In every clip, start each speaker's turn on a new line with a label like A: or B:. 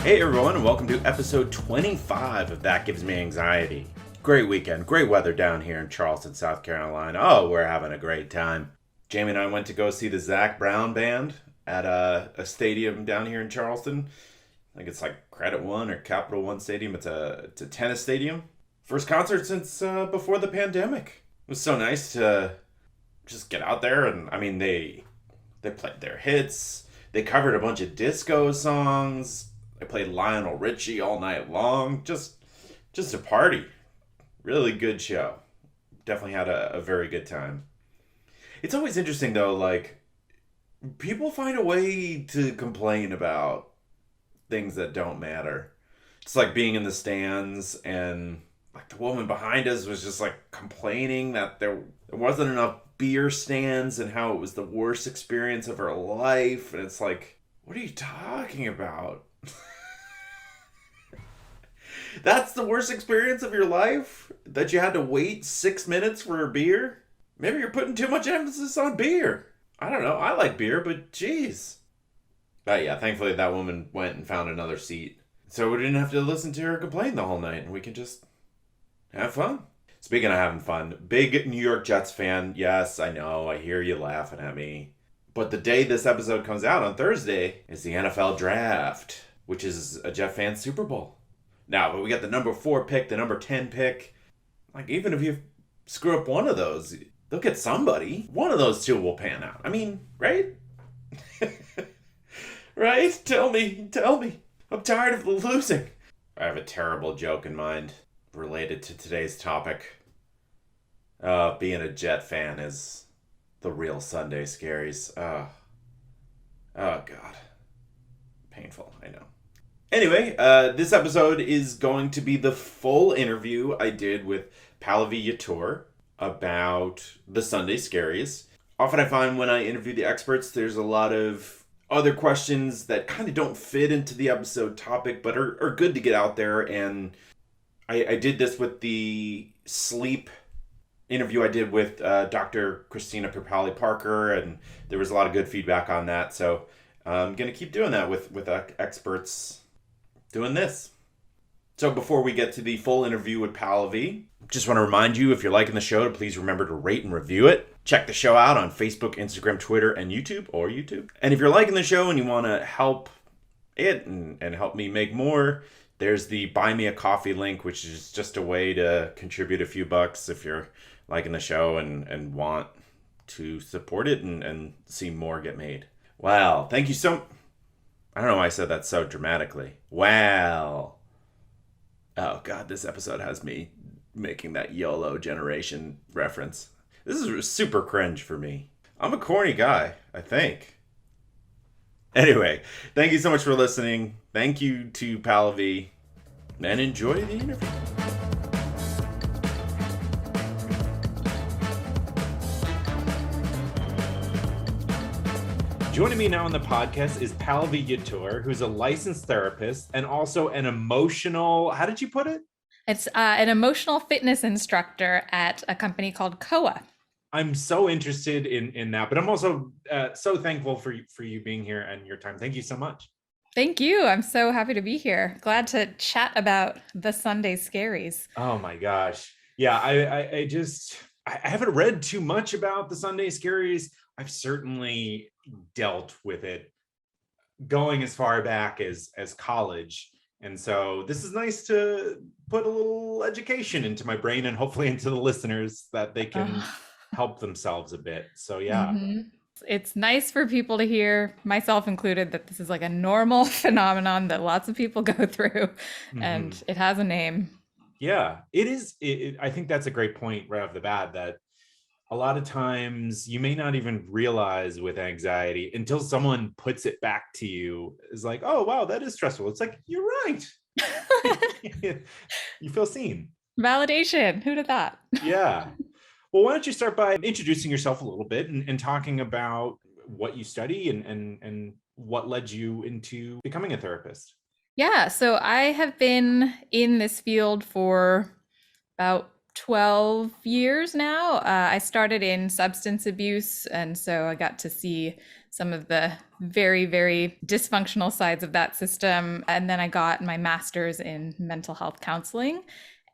A: Hey everyone, and welcome to episode 25 of That Gives Me Anxiety. Great weekend, great weather down here in Charleston, South Carolina. Oh, we're having a great time. Jamie and I went to go see the Zac Brown Band at a stadium down here in Charleston. I think it's like Credit One or Capital One Stadium. It's a tennis stadium. First concert since before the pandemic. It was so nice to just get out there, and I mean they played their hits. They covered a bunch of disco songs. They played Lionel Richie all night long. Just a party. Really good show. Definitely had a very good time. It's always interesting though, like people find a way to complain about things that don't matter. It's like being in the stands and like the woman behind us was just like complaining that there wasn't enough beer stands and how it was the worst experience of her life. And it's like, what are you talking about? That's the worst experience of your life? That you had to wait 6 minutes for a beer? Maybe you're putting too much emphasis on beer. I don't know. I like beer, but geez. But yeah, thankfully that woman went and found another seat. So we didn't have to listen to her complain the whole night, and we could just have fun. Speaking of having fun, big New York Jets fan. Yes, I know. I hear you laughing at me. But the day this episode comes out on Thursday is the NFL Draft, which is a Jet fan Super Bowl. Now, but we got the number 4 pick, the number 10 pick. Like, even if you screw up one of those, they'll get somebody. One of those two will pan out. I mean, right? Right? Tell me. I'm tired of the losing. I have a terrible joke in mind related to today's topic. Being a Jet fan is the real Sunday Scaries. Oh, God. Painful, I know. Anyway, this episode is going to be the full interview I did with Pallavi Yetur about the Sunday Scaries. Often I find when I interview the experts, there's a lot of other questions that kind of don't fit into the episode topic, but are good to get out there. And I did this with the sleep interview I did with Dr. Christina Parker, and there was a lot of good feedback on that. So I'm going to keep doing that with experts doing this. So before we get to the full interview with Pallavi, just want to remind you, if you're liking the show, to please remember to rate and review it. Check the show out on Facebook, Instagram, Twitter, and YouTube. And if you're liking the show and you want to help it and help me make more, there's the Buy Me a Coffee link, which is just a way to contribute a few bucks if you're liking the show and want to support it and see more get made. Wow, thank you so... I don't know why I said that so dramatically. Wow. Oh, God, this episode has me making that YOLO generation reference. This is super cringe for me. I'm a corny guy, I think. Anyway, thank you so much for listening. Thank you to Pallavi, and enjoy the interview. Joining me now on the podcast is Pallavi Yetur, who's a licensed therapist and also an emotional, how did you put it?
B: It's an emotional fitness instructor at a company called Koa.
A: I'm so interested in that, but I'm also so thankful for you being here and your time. Thank you so much.
B: Thank you. I'm so happy to be here. Glad to chat about the Sunday Scaries.
A: Oh my gosh. Yeah, I haven't read too much about the Sunday Scaries. I've certainly dealt with it going as far back as college. And so this is nice to put a little education into my brain and hopefully into the listeners that they can help themselves a bit. So yeah.
B: Mm-hmm. It's nice for people to hear, myself included, that this is like a normal phenomenon that lots of people go through, and it has a name.
A: Yeah, it is. I think that's a great point right off the bat, that a lot of times you may not even realize with anxiety until someone puts it back to you. It's like, oh, wow, that is stressful. It's like, you're right. You feel seen.
B: Validation. Who'd have thought?
A: Yeah. Well, why don't you start by introducing yourself a little bit and talking about what you study and what led you into becoming a therapist?
B: Yeah. So I have been in this field for about 12 years now. I started in substance abuse, and so I got to see some of the very, very dysfunctional sides of that system. And then I got my master's in mental health counseling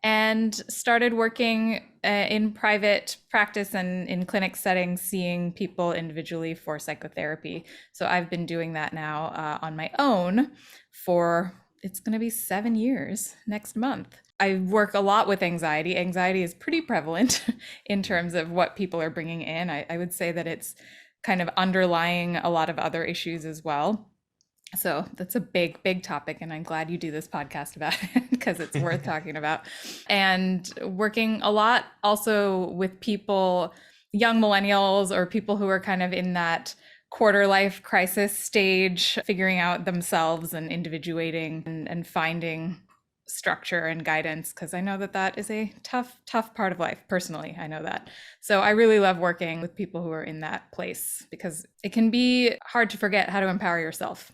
B: and started working in private practice and in clinic settings, seeing people individually for psychotherapy. So I've been doing that now on my own for, it's going to be 7 years next month. I work a lot with anxiety. Anxiety is pretty prevalent in terms of what people are bringing in. I would say that it's kind of underlying a lot of other issues as well. So that's a big, big topic. And I'm glad you do this podcast about it because it's worth talking about. And working a lot also with people, young millennials or people who are kind of in that quarter life crisis stage, figuring out themselves and individuating and finding structure and guidance, because I know that that is a tough part of life. Personally, I know that. So I really love working with people who are in that place because it can be hard to forget how to empower yourself.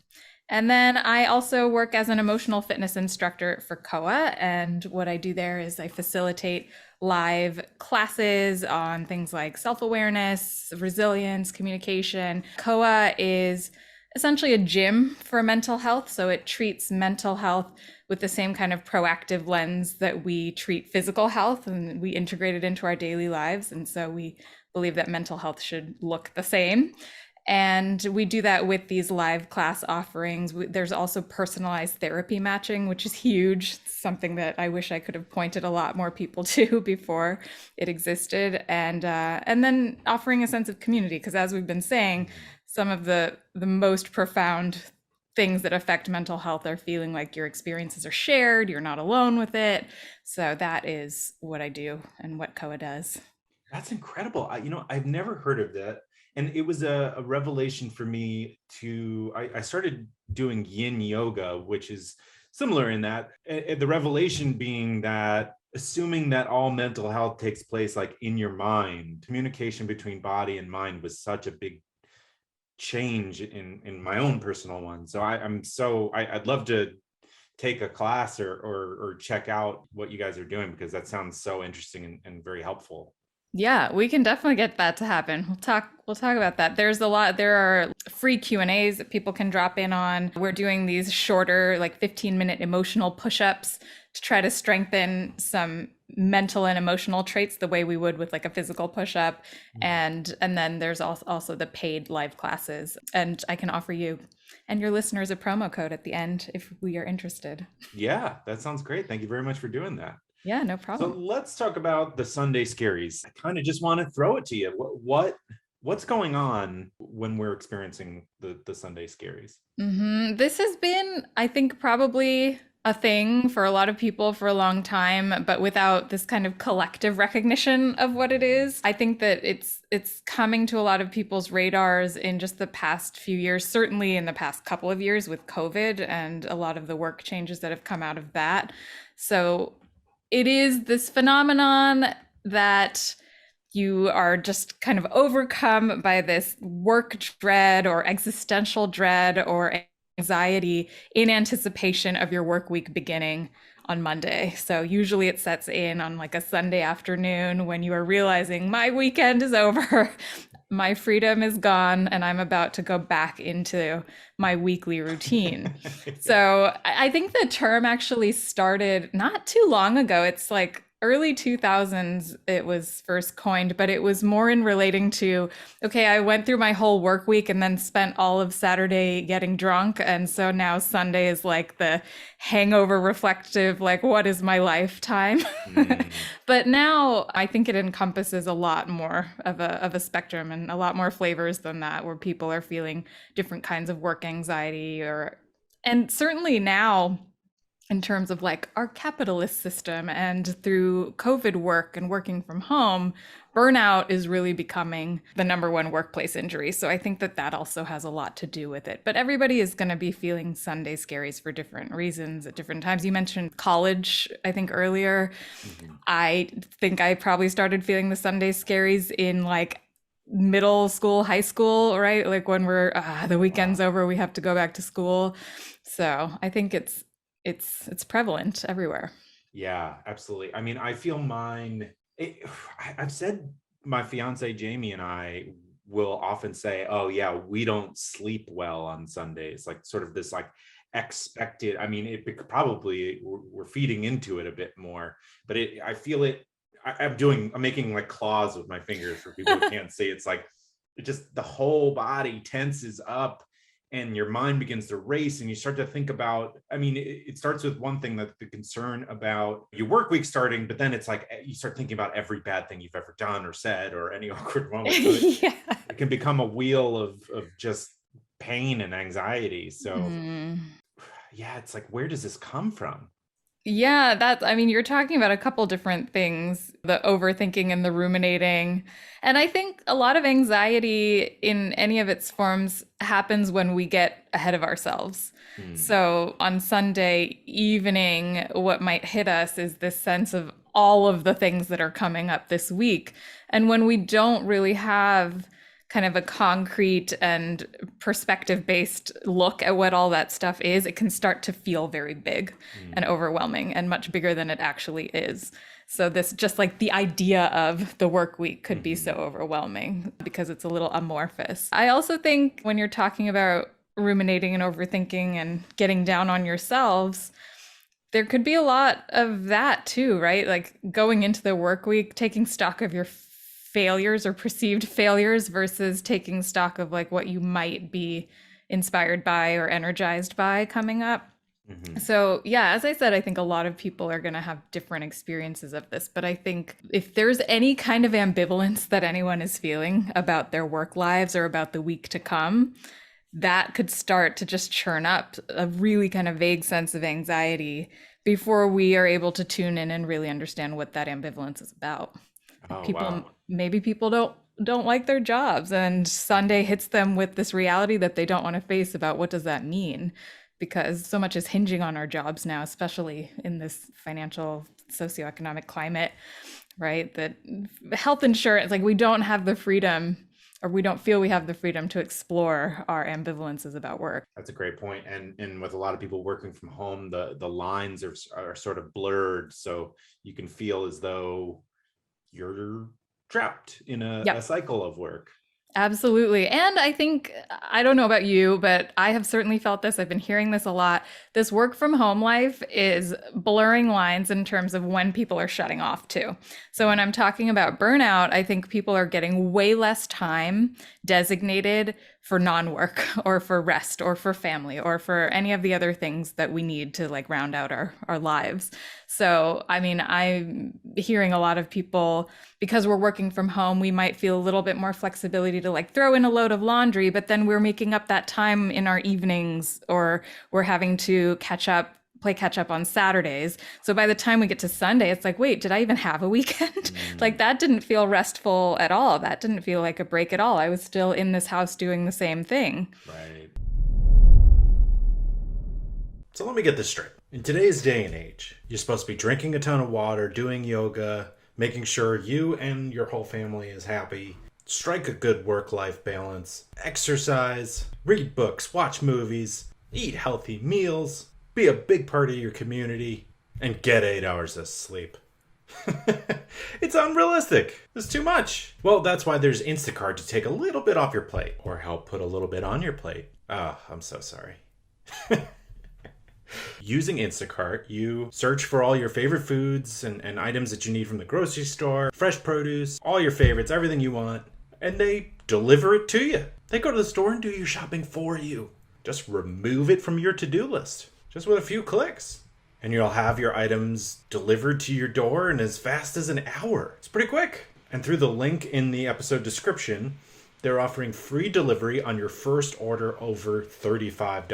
B: And then I also work as an emotional fitness instructor for COA. And what I do there is I facilitate live classes on things like self-awareness, resilience, communication. COA is essentially a gym for mental health. So it treats mental health with the same kind of proactive lens that we treat physical health, and we integrate it into our daily lives. And so we believe that mental health should look the same. And we do that with these live class offerings. There's also personalized therapy matching, which is huge. It's something that I wish I could have pointed a lot more people to before it existed. And then offering a sense of community, because as we've been saying, some of the most profound things that affect mental health are feeling like your experiences are shared, you're not alone with it. So that is what I do and what COA does.
C: That's incredible. I've never heard of that. And it was a revelation for me I started doing yin yoga, which is similar in that the revelation being that assuming that all mental health takes place like in your mind, communication between body and mind was such a big change in my own personal one. So I'd love to take a class or check out what you guys are doing, because that sounds so interesting and very helpful.
B: Yeah, we can definitely get that to happen. We'll talk about that. There are free Q&As that people can drop in on. We're doing these shorter, like 15-minute emotional push-ups to try to strengthen some mental and emotional traits the way we would with like a physical push-up. And then there's also the paid live classes. And I can offer you and your listeners a promo code at the end if we are interested.
C: Yeah, that sounds great. Thank you very much for doing that.
B: Yeah, no
C: So
B: problem.
C: let's talk about the Sunday Scaries. I kind of just want to throw it to you. What's going on when we're experiencing the Sunday Scaries?
B: This has been, I think, probably a thing for a lot of people for a long time, but without this kind of collective recognition of what it is. I think that it's coming to a lot of people's radars in just the past few years, certainly in the past couple of years with COVID and a lot of the work changes that have come out of that. So it is this phenomenon that you are just kind of overcome by this work dread or existential dread or anxiety in anticipation of your work week beginning on Monday. So usually it sets in on like a Sunday afternoon when you are realizing my weekend is over, my freedom is gone, and I'm about to go back into my weekly routine. So I think the term actually started not too long ago. It's like early 2000s it was first coined, but it was more in relating to, okay, I went through my whole work week and then spent all of Saturday getting drunk, and so now Sunday is like the hangover reflective, like what is my lifetime? But now I think it encompasses a lot more of a spectrum and a lot more flavors than that, where people are feeling different kinds of work anxiety, and certainly now in terms of like our capitalist system and through COVID work and working from home, burnout is really becoming the number one workplace injury. So I think that that also has a lot to do with it. But everybody is going to be feeling Sunday scaries for different reasons at different times. You mentioned college, I think earlier. I think I probably started feeling the Sunday scaries in like middle school, high school, right? Like when we're the weekend's over, we have to go back to school. So I think it's prevalent everywhere.
C: Yeah, absolutely. I mean, I feel mine it, I've said my fiance Jamie and I will often say, "Oh yeah, we don't sleep well on Sundays." Like sort of this like expected. I mean, probably we're feeding into it a bit more, but I feel it. I'm making like claws with my fingers for people who can't see. It's like it just the whole body tenses up and your mind begins to race and you start to think about, I mean, it starts with one thing, that the concern about your work week starting, but then it's like you start thinking about every bad thing you've ever done or said or any awkward moment. So
B: Yeah.
C: it can become a wheel of just pain and anxiety. So yeah, it's like, where does this come from?
B: Yeah, I mean, you're talking about a couple different things, the overthinking and the ruminating. And I think a lot of anxiety in any of its forms happens when we get ahead of ourselves.
C: Hmm.
B: So on Sunday evening, what might hit us is this sense of all of the things that are coming up this week. And when we don't really have kind of a concrete and perspective based look at what all that stuff is, it can start to feel very big and
C: Hmm.
B: overwhelming and much bigger than it actually is. So, this just like the idea of the work week could be so
C: Hmm.
B: overwhelming because it's a little amorphous. I also think when you're talking about ruminating and overthinking and getting down on yourselves, there could be a lot of that too, right? Like going into the work week, taking stock of your failures or perceived failures versus taking stock of like what you might be inspired by or energized by coming up.
C: Hmm.
B: So, yeah, as I said, I think a lot of people are going to have different experiences of this. But I think if there's any kind of ambivalence that anyone is feeling about their work lives or about the week to come, that could start to just churn up a really kind of vague sense of anxiety before we are able to tune in and really understand what that ambivalence is about.
C: Oh,
B: People,
C: wow.
B: maybe people don't like their jobs and Sunday hits them with this reality that they don't want to face about what does that mean, because so much is hinging on our jobs now, especially in this financial socioeconomic climate, right? That health insurance, like we don't have the freedom, or we don't feel we have the freedom to explore our ambivalences about work.
C: That's a great point. And with a lot of people working from home, the lines are sort of blurred. So you can feel as though you're trapped in a
B: Yep.
C: cycle of work.
B: Absolutely. And I think, I don't know about you, but I have certainly felt this. I've been hearing this a lot. This work from home life is blurring lines in terms of when people are shutting off too. So when I'm talking about burnout, I think people are getting way less time designated for non-work or for rest or for family or for any of the other things that we need to like round out our lives. So, I mean, I'm hearing a lot of people, because we're working from home, we might feel a little bit more flexibility to like throw in a load of laundry, but then we're making up that time in our evenings, or we're having to play catch up on Saturdays. So by the time we get to Sunday, it's like, wait, did I even have a weekend? Like
C: Mm,
B: that didn't feel restful at all. That didn't feel like a break at all. I was still in this house doing the same thing.
C: right.
A: So let me get this straight. In today's day and age, you're supposed to be drinking a ton of water, doing yoga, making sure you and your whole family is happy, strike a good work life balance, exercise, read books, watch movies, eat healthy meals, be a big part of your community, and get 8 hours of sleep. It's unrealistic. It's too much. Well, that's why there's Instacart to take a little bit off your plate or help put a little bit on your plate. Ah, I'm so sorry. Using Instacart, you search for all your favorite foods and items that you need from the grocery store, fresh produce, all your favorites, everything you want, and they deliver it to you. They go to the store and do your shopping for you. Just remove it from your to-do list, just with a few clicks. And you'll have your items delivered to your door in as fast as an hour. It's pretty quick. And through the link in the episode description, they're offering free delivery on your first order over $35.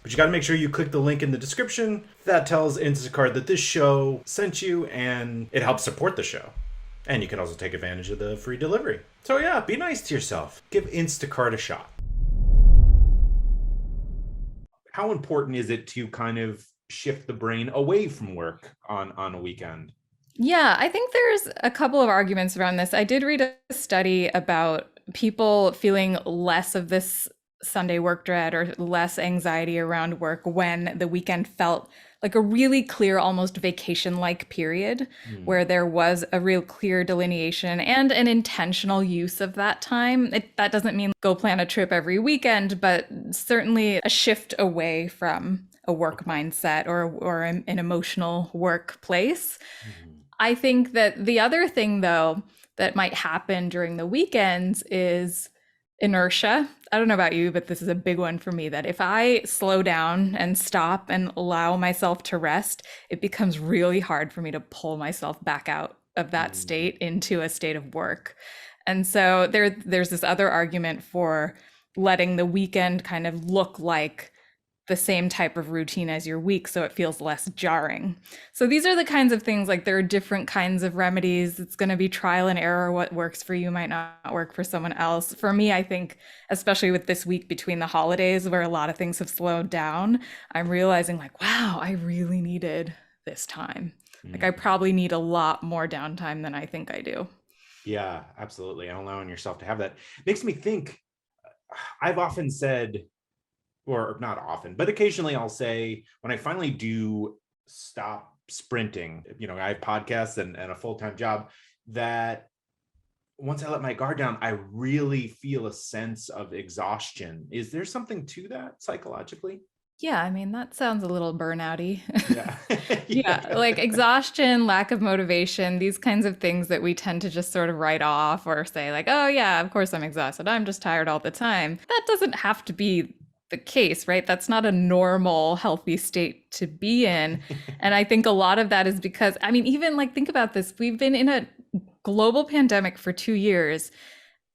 A: But you got to make sure you click the link in the description. That tells Instacart that this show sent you and it helps support the show. And you can also take advantage of the free delivery. So yeah, be nice to yourself. Give Instacart a shot.
C: How important is it to kind of shift the brain away from work on a weekend?
B: Yeah, I think there's a couple of arguments around this. I did read a study about people feeling less of this Sunday work dread or less anxiety around work when the weekend felt like a really clear, almost vacation like period
C: Hmm.
B: where there was a real clear delineation and an intentional use of that time. That doesn't mean go plan a trip every weekend, but certainly a shift away from a work
C: Okay.
B: mindset or an emotional workplace.
C: Mhm.
B: I think that the other thing, though, that might happen during the weekends is inertia. I don't know about you, but this is a big one for me that if I slow down and stop and allow myself to rest, it becomes really hard for me to pull myself back out of that
C: Mm.
B: state into a state of work. And so there's this other argument for letting the weekend kind of look like the same type of routine as your week so it feels less jarring. So these are the kinds of things, like there are different kinds of remedies. It's going to be trial and error. What works for you might not work for someone else. For me, I think, especially with this week between the holidays where a lot of things have slowed down, I'm realizing like, wow, I really needed this time. Like I
C: Mhm.
B: probably need a lot more downtime than I think I do.
C: Yeah, absolutely. And allowing yourself to have that makes me think. I've often said, or not often, but occasionally I'll say when I finally do stop sprinting, I have podcasts and a full-time job, that once I let my guard down, I really feel a sense of exhaustion. Is there something to that psychologically?
B: Yeah, I mean, that sounds a little burnouty.
C: Yeah.
B: Yeah,
C: Yeah.
B: like exhaustion, lack of motivation, these kinds of things that we tend to just sort of write off or say, like, oh, yeah, of course I'm exhausted. I'm just tired all the time. That doesn't have to be the case, right? That's not a normal, healthy state to be in. And I think a lot of that is because, I mean, even like, think about this. We've been in a global pandemic for 2 years.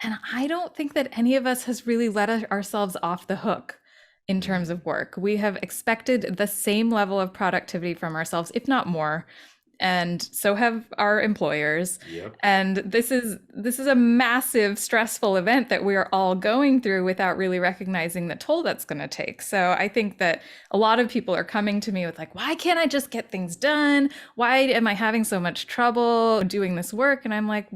B: And I don't think that any of us has really let ourselves off the hook in terms
C: Mm.
B: of work. We have expected the same level of productivity from ourselves, if not more, and so have our employers.
C: Yep.
B: And this is a massive stressful event that we are all going through without really recognizing the toll that's going to take. So I think that a lot of people are coming to me with like, why can't I just get things done? Why am I having so much trouble doing this work? And I'm like,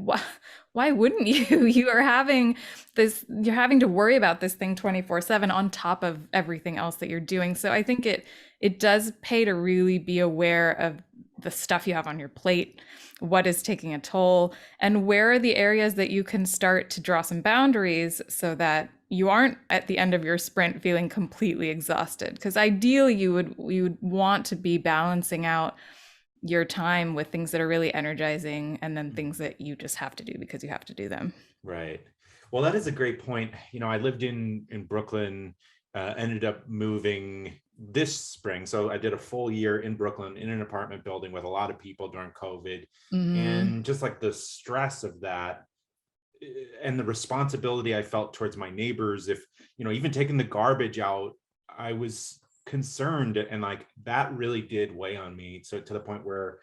B: why wouldn't you? You're having to worry about this thing 24/7 on top of everything else that you're doing. So I think it does pay to really be aware of the stuff you have on your plate, what is taking a toll, and where are the areas that you can start to draw some boundaries so that you aren't at the end of your sprint feeling completely exhausted. Because ideally you would want to be balancing out your time with things that are really energizing and then things
C: Mhm.
B: that you just have to do because you have to do them.
C: Right. Well, that is a great point. I lived in Brooklyn, ended up moving this spring. So I did a full year in Brooklyn in an apartment building with a lot of people during COVID.
B: Hmm.
C: And just like the stress of that, and the responsibility I felt towards my neighbors, if, even taking the garbage out, I was concerned, and like that really did weigh on me. So to the point where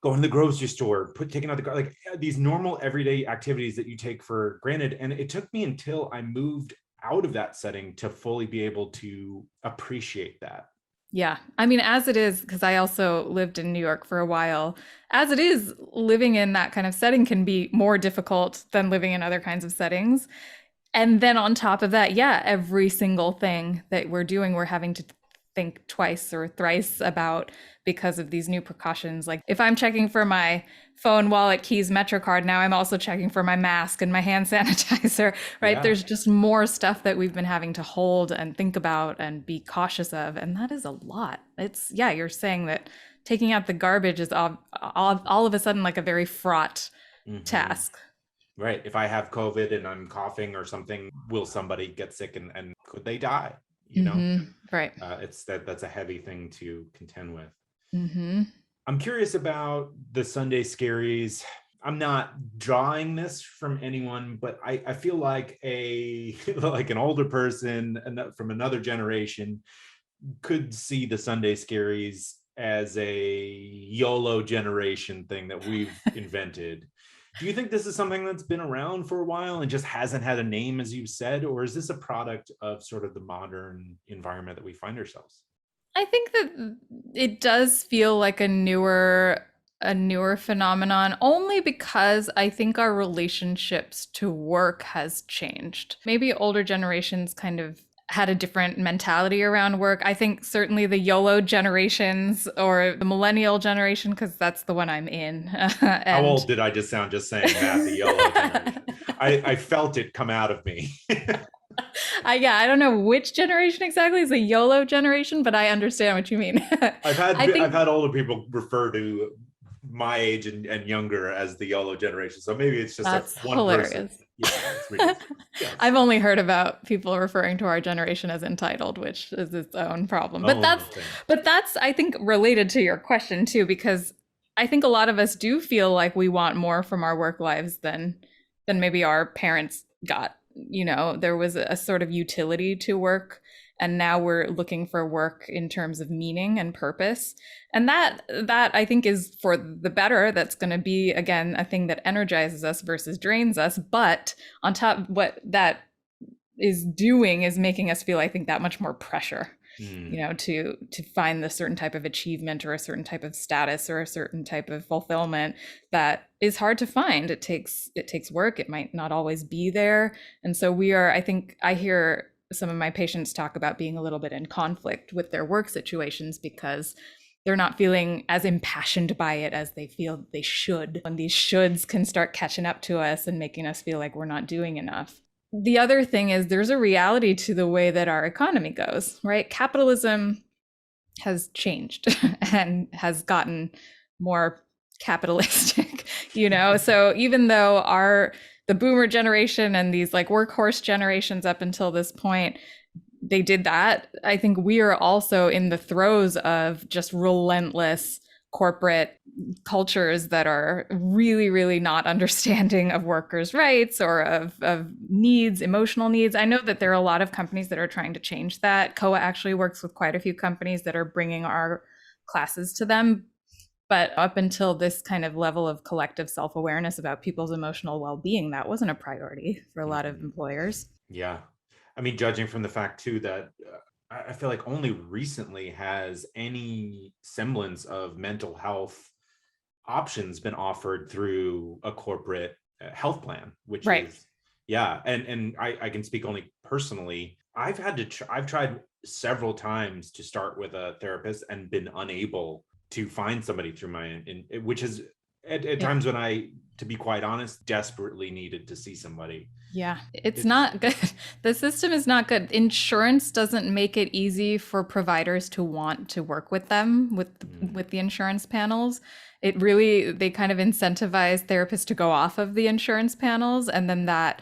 C: going to the grocery store, taking out the car, like these normal everyday activities that you take for granted. And it took me until I moved out of that setting to fully be able to appreciate that.
B: Yeah. I mean, as it is, because I also lived in New York for a while, as it is, living in that kind of setting can be more difficult than living in other kinds of settings. And then on top of that, yeah, every single thing that we're doing, we're having to think twice or thrice about because of these new precautions. Like if I'm checking for my phone, wallet, keys, MetroCard, now I'm also checking for my mask and my hand sanitizer, right?
C: Yeah.
B: There's just more stuff that we've been having to hold and think about and be cautious of. And that is a lot. Yeah, you're saying that taking out the garbage is all of a sudden like a very fraught
C: Hmm.
B: task.
C: Right. If I have COVID and I'm coughing or something, will somebody get sick, and could they die?
B: Right.
C: It's that's a heavy thing to contend with.
B: Hmm.
C: I'm curious about the Sunday Scaries. I'm not drawing this from anyone, but I feel like like an older person from another generation could see the Sunday Scaries as a YOLO generation thing that we've invented. Do you think this is something that's been around for a while and just hasn't had a name, as you said, or is this a product of sort of the modern environment that we find ourselves?
B: I think that it does feel like a newer a newer phenomenon only because I think our relationships to work has changed. Maybe older generations kind of had a different mentality around work. I think certainly the YOLO generations or the millennial generation, because that's the one I'm in.
C: How
B: and
C: old did I just sound just saying that? The YOLO generation. I felt it come out of me.
B: I don't know which generation exactly is a YOLO generation, but I understand what you mean. I
C: I've
B: think
C: had older people refer to my age and younger as the YOLO generation. So maybe it's just
B: that's
C: one person.
B: hilarious.
C: Yeah, it's ridiculous. Yes.
B: I've only heard about people referring to our generation as entitled, which is its own problem.
C: Oh, nothing.
B: But that's I think related to your question too, because I think a lot of us do feel like we want more from our work lives than maybe our parents got. There was a sort of utility to work, and now we're looking for work in terms of meaning and purpose. And that I think is for the better. That's going to be again a thing that energizes us versus drains us. But on top, what that is doing is making us feel, I think, that much more pressure, to find the certain type of achievement or a certain type of status or a certain type of fulfillment that is hard to find. It takes work. It might not always be there. And so I think I hear some of my patients talk about being a little bit in conflict with their work situations because they're not feeling as impassioned by it as they feel they should. And these shoulds can start catching up to us and making us feel like we're not doing enough. The other thing is there's a reality to the way that our economy goes, right? Capitalism has changed and has gotten more capitalistic, So even though the boomer generation and these like workhorse generations up until this point, they did that, I think we are also in the throes of just relentless corporate cultures that are really, really not understanding of workers' rights or of needs, emotional needs. I know that there are a lot of companies that are trying to change that. COA actually works with quite a few companies that are bringing our classes to them. But up until this kind of level of collective self-awareness about people's emotional well-being, that wasn't a priority for a lot of employers.
C: Yeah. I mean, judging from the fact too that I feel like only recently has any semblance of mental health options been offered through a corporate health plan, which
B: Right.
C: is, yeah. And I can speak only personally. I've tried several times to start with a therapist and been unable to find somebody through which is at times when I, to be quite honest, desperately needed to see somebody.
B: Yeah, it's not good. The system is not good. Insurance doesn't make it easy for providers to want to work with them with the insurance panels. They kind of incentivize therapists to go off of the insurance panels, and then that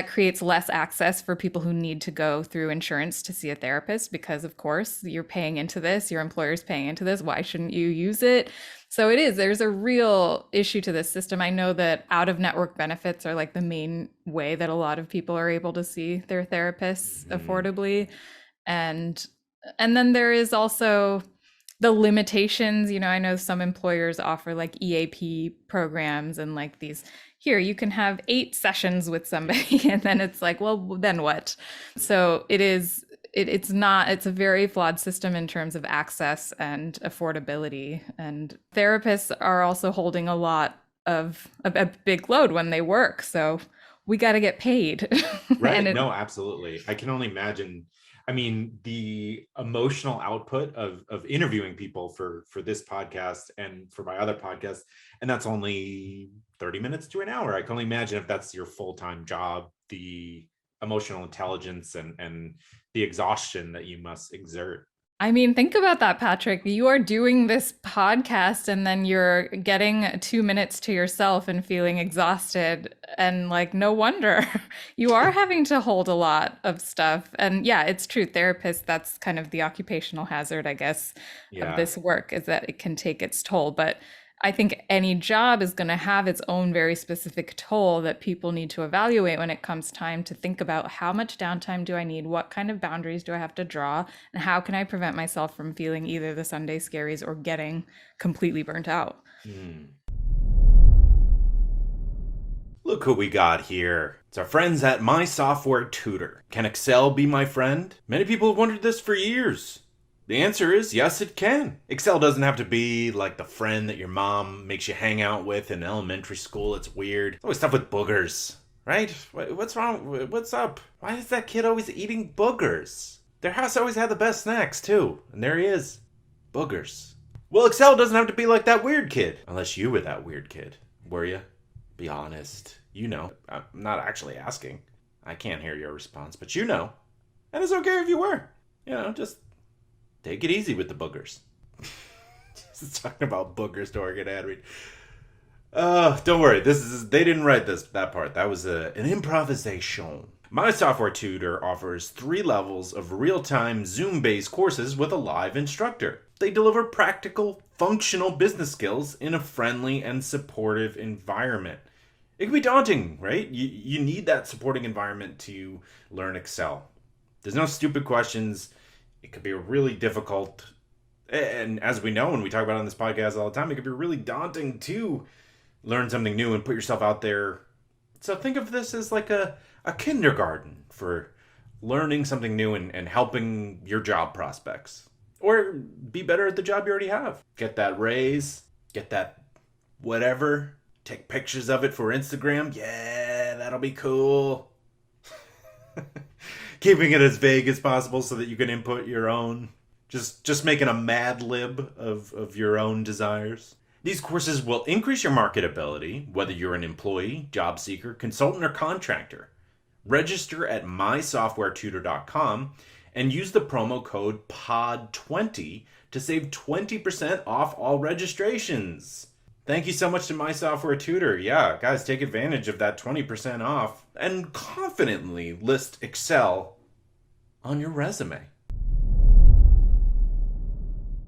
B: creates less access for people who need to go through insurance to see a therapist because, of course, you're paying into this, your employer's paying into this. Why shouldn't you use it? So there's a real issue to this system. I know that out-of-network benefits are like the main way that a lot of people are able to see their therapists affordably. And then there is also the limitations. I know some employers offer like EAP programs and like these, here, you can have 8 sessions with somebody. And then it's like, well, then what? So it's a very flawed system in terms of access and affordability. And therapists are also holding a lot of a big load when they work. So we got to get paid.
C: Right. No, absolutely. I can only imagine. I mean, the emotional output of interviewing people for this podcast and for my other podcast, and that's only 30 minutes to an hour. I can only imagine if that's your full-time job, the emotional intelligence and the exhaustion that you must exert.
B: I mean, think about that, Patrick. You are doing this podcast and then you're getting 2 minutes to yourself and feeling exhausted. And like, no wonder you are having to hold a lot of stuff. And yeah, it's true. Therapists, that's kind of the occupational hazard, I guess, of this work, is that it can take its toll. But I think any job is going to have its own very specific toll that people need to evaluate when it comes time to think about how much downtime do I need, what kind of boundaries do I have to draw, and how can I prevent myself from feeling either the Sunday Scaries or getting completely burnt out.
A: Look who we got here. It's our friends at My Software Tutor. Can Excel be my friend? Many people have wondered this for years. The answer is yes, it can. Excel doesn't have to be like the friend that your mom makes you hang out with in elementary school. It's weird. It's always stuff with boogers, right? What's wrong? What's up? Why is that kid always eating boogers? Their house always had the best snacks, too. And there he is. Boogers. Well, Excel doesn't have to be like that weird kid. Unless you were that weird kid. Were you? Be honest. You know. I'm not actually asking. I can't hear your response, but you know. And it's okay if you were. You know, just take it easy with the boogers. Just talking about boogers to get ad read. Don't worry. They didn't write that part. That was an improvisation. My software tutor offers 3 levels of real-time Zoom-based courses with a live instructor. They deliver practical, functional business skills in a friendly and supportive environment. It can be daunting, right? You need that supporting environment to learn Excel. There's no stupid questions. It could be really difficult. And as we know, when we talk about it on this podcast all the time, it could be really daunting to learn something new and put yourself out there. So think of this as like a kindergarten for learning something new and helping your job prospects. Or be better at the job you already have. Get that raise, get that whatever, take pictures of it for Instagram. Yeah, that'll be cool. Keeping it as vague as possible so that you can input your own. Just making a mad lib of your own desires. These courses will increase your marketability, whether you're an employee, job seeker, consultant, or contractor. Register at mysoftwaretutor.com and use the promo code POD20 to save 20% off all registrations. Thank you so much to My Software Tutor. Yeah, guys, take advantage of that 20% off and confidently list Excel on your resume.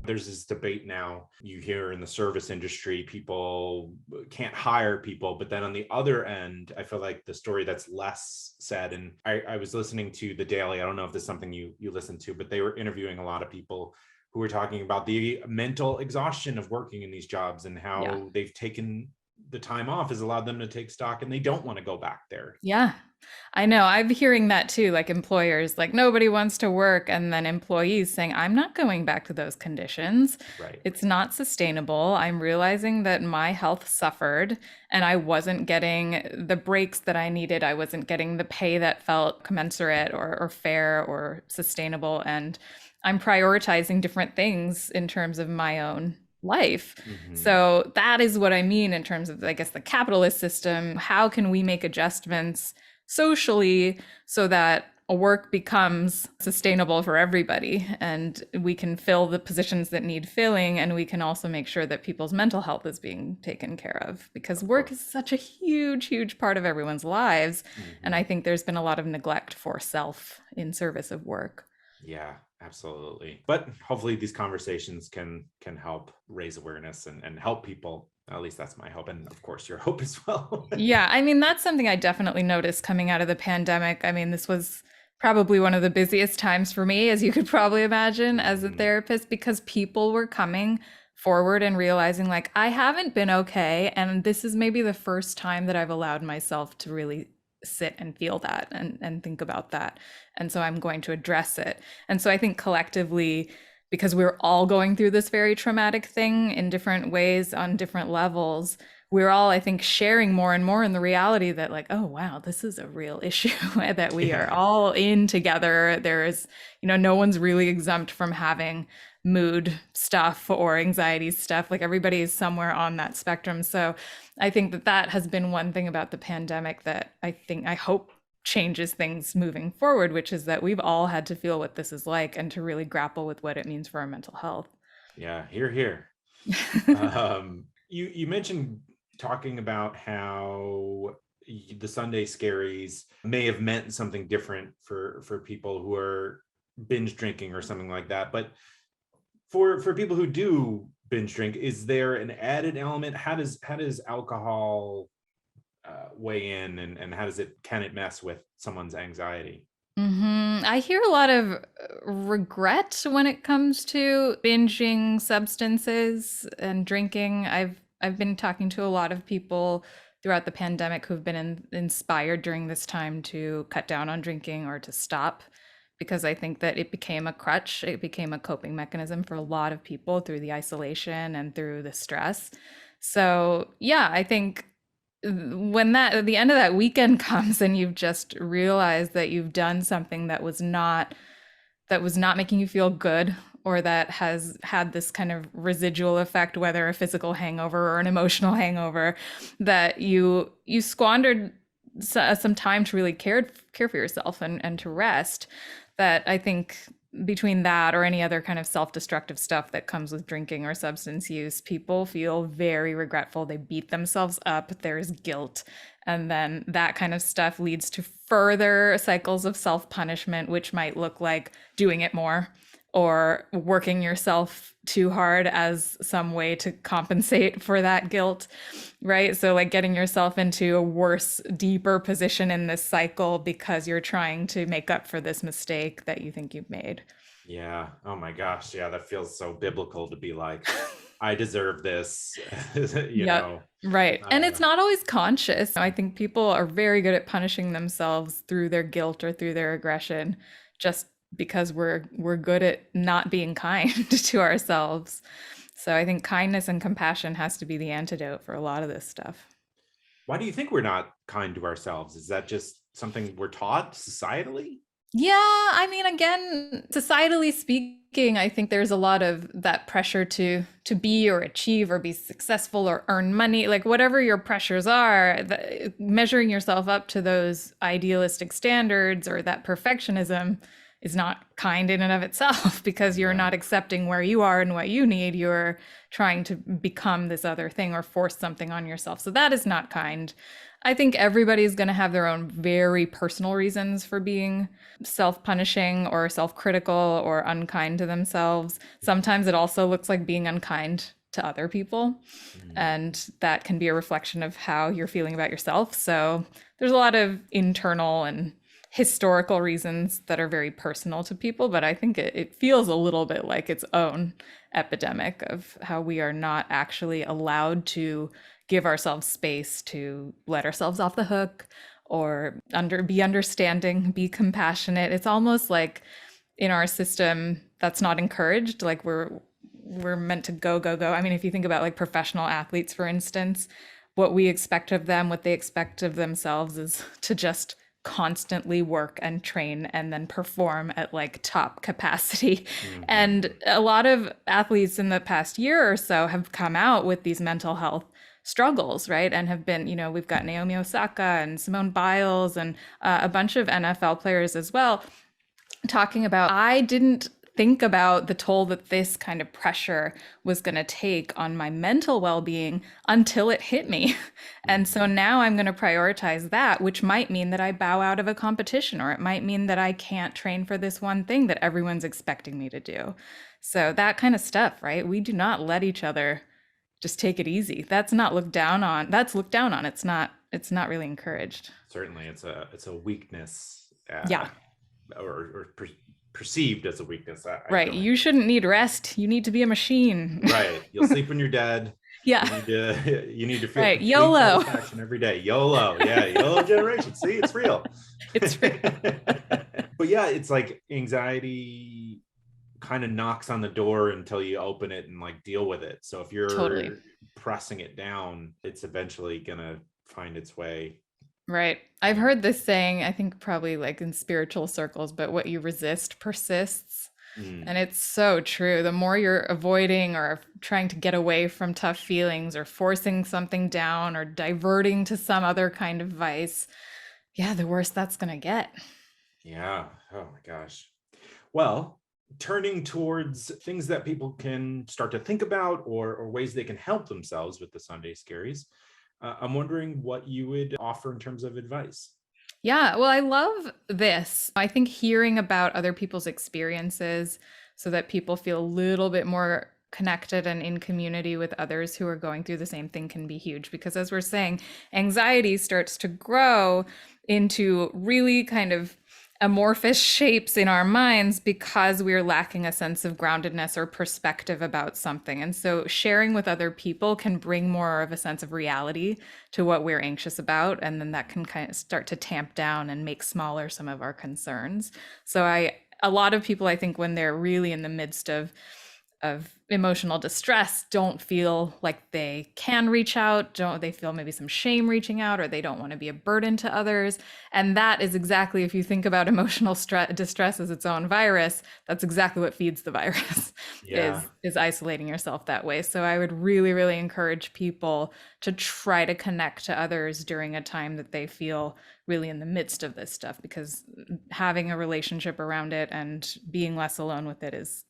C: There's this debate now you hear in the service industry, people can't hire people. But then on the other end, I feel like the story that's less said, and I was listening to The Daily. I don't know if this is something you listen to, but they were interviewing a lot of people who were talking about the mental exhaustion of working in these jobs and how they've taken the time off has allowed them to take stock and they don't want to go back there.
B: Yeah, I know. I'm hearing that too, like employers, like nobody wants to work, and then employees saying, I'm not going back to those conditions.
C: Right.
B: It's not sustainable. I'm realizing that my health suffered and I wasn't getting the breaks that I needed. I wasn't getting the pay that felt commensurate or fair or sustainable. And I'm prioritizing different things in terms of my own life.
C: Mm-hmm.
B: So that is what I mean in terms of, I guess, the capitalist system. How can we make adjustments socially so that a work becomes sustainable for everybody and we can fill the positions that need filling, and we can also make sure that people's mental health is being taken care of, because work is such a huge part of everyone's lives.
C: Mm-hmm.
B: And I think there's been a lot of neglect for self in service of work.
C: Yeah, absolutely. But hopefully these conversations can help raise awareness and help people. At least that's my hope. And of course, your hope as well.
B: Yeah, I mean, that's something I definitely noticed coming out of the pandemic. I mean, this was probably one of the busiest times for me, as you could probably imagine, as a therapist, because people were coming forward and realizing, like, I haven't been okay. And this is maybe the first time that I've allowed myself to really sit and feel that and think about that. And so I'm going to address it. And so I think collectively, because we're all going through this very traumatic thing in different ways on different levels, we're all, I think, sharing more and more in the reality that, like, oh, wow, this is a real issue that we are all in together. There is, no one's really exempt from having mood stuff or anxiety stuff. Like, everybody is somewhere on that spectrum. So I think that has been one thing about the pandemic that I hope changes things moving forward, which is that we've all had to feel what this is like and to really grapple with what it means for our mental health.
C: Yeah, here. You mentioned talking about how the Sunday Scaries may have meant something different for people who are binge drinking or something like that. But for people who do binge drink, is there an added element? How does alcohol weigh in, and can it mess with someone's anxiety?
B: I hear a lot of regret when it comes to binging substances and drinking. I've been talking to a lot of people throughout the pandemic who've been inspired during this time to cut down on drinking or to stop, because I think that it became a crutch. It became a coping mechanism for a lot of people through the isolation and through the stress. So, yeah, I think when that at the end of that weekend comes and you've just realized that you've done something that was not making you feel good, or that has had this kind of residual effect, whether a physical hangover or an emotional hangover, that you squandered some time to really care for yourself and to rest. That I think between that or any other kind of self-destructive stuff that comes with drinking or substance use, people feel very regretful. They beat themselves up. There's guilt. And then that kind of stuff leads to further cycles of self-punishment, which might look like doing it more or working yourself too hard as some way to compensate for that guilt, right? So, like getting yourself into a worse, deeper position in this cycle because you're trying to make up for this mistake that you think you've made.
C: Yeah. Oh my gosh. Yeah, that feels so biblical to be like, I deserve this. you
B: Yep.
C: know.
B: Right. And
C: Uh,
B: it's not always conscious. I think people are very good at punishing themselves through their guilt or through their aggression, just because we're good at not being kind to ourselves. So I think kindness and compassion has to be the antidote for a lot of this stuff.
C: why do you think we're not kind to ourselves? Is that just something we're taught societally?
B: Yeah, I mean, again, societally speaking, I think there's a lot of that pressure to be or achieve or be successful or earn money, like whatever your pressures are, measuring yourself up to those idealistic standards or that perfectionism is not kind in and of itself because you're
C: Yeah.
B: not accepting where you are and what you need. You're trying to become this other thing or force something on yourself. So that is not kind. I think everybody's going to have their own very personal reasons for being self-punishing or self-critical or unkind to themselves. Sometimes it also looks like being unkind to other people,
C: Mm.
B: and that can be a reflection of how you're feeling about yourself. So there's a lot of internal and historical reasons that are very personal to people, but I think it feels a little bit like its own epidemic of how we are not actually allowed to give ourselves space to let ourselves off the hook or be understanding, be compassionate. It's almost like in our system that's not encouraged. Like we're meant to go, go, go. I mean, if you think about like professional athletes, for instance, what we expect of them, what they expect of themselves is to just constantly work and train and then perform at like top capacity. And
C: Mhm.
B: a lot of athletes in the past year or so have come out with these mental health struggles, right? And have been, we've got Naomi Osaka and Simone Biles and a bunch of NFL players as well, talking about, I didn't think about the toll that this kind of pressure was going to take on my mental well-being until it hit me. And so
C: Mhm.
B: now I'm going to prioritize that, which might mean that I bow out of a competition, or it might mean that I can't train for this one thing that everyone's expecting me to do. So that kind of stuff, right? We do not let each other just take it easy. That's not looked down on. That's looked down on. It's not really encouraged.
C: Certainly, it's a weakness,
B: Yeah.
C: or perceived as a weekness. I
B: Right.
C: don't.
B: You shouldn't need rest. You need to be a machine.
C: Right. You'll sleep when you're dead.
B: Yeah.
C: You need to you need to feel
B: Right.
C: complete
B: YOLO.
C: satisfaction every day. YOLO. Yeah, YOLO generation. See, it's real.
B: It's real.
C: But yeah, it's like anxiety kind of knocks on the door until you open it and like deal with it. So if
B: Totally.
C: you're pressing it down, it's eventually gonna find its way.
B: Right. I've heard this saying, I think probably like in spiritual circles, but what you resist persists.
C: Mm.
B: And it's so true. The more you're avoiding or trying to get away from tough feelings or forcing something down or diverting to some other kind of vice, yeah, the worse that's going to get.
C: Yeah. Oh my gosh. Well, turning towards things that people can start to think about, or ways they can help themselves with the Sunday Scaries, I'm wondering what you would offer in terms of advice.
B: Yeah, well, I love this. I think hearing about other people's experiences so that people feel a little bit more connected and in community with others who are going through the same thing can be huge. Because as we're saying, anxiety starts to grow into really kind of amorphous shapes in our minds because we're lacking a sense of groundedness or perspective about something. And so sharing with other people can bring more of a sense of reality to what we're anxious about. And then that can kind of start to tamp down and make smaller some of our concerns. So a lot of people, I think, when they're really in the midst of emotional distress, don't feel like they can reach out, don't they feel maybe some shame reaching out, or they don't want to be a burden to others. And that is exactly, if you think about emotional distress as its own virus, that's exactly what feeds the virus.
C: Yeah.
B: Is isolating yourself that way. So I would really, really encourage people to try to connect to others during a time that they feel really in the midst of this stuff, because having a relationship around it and being less alone with it is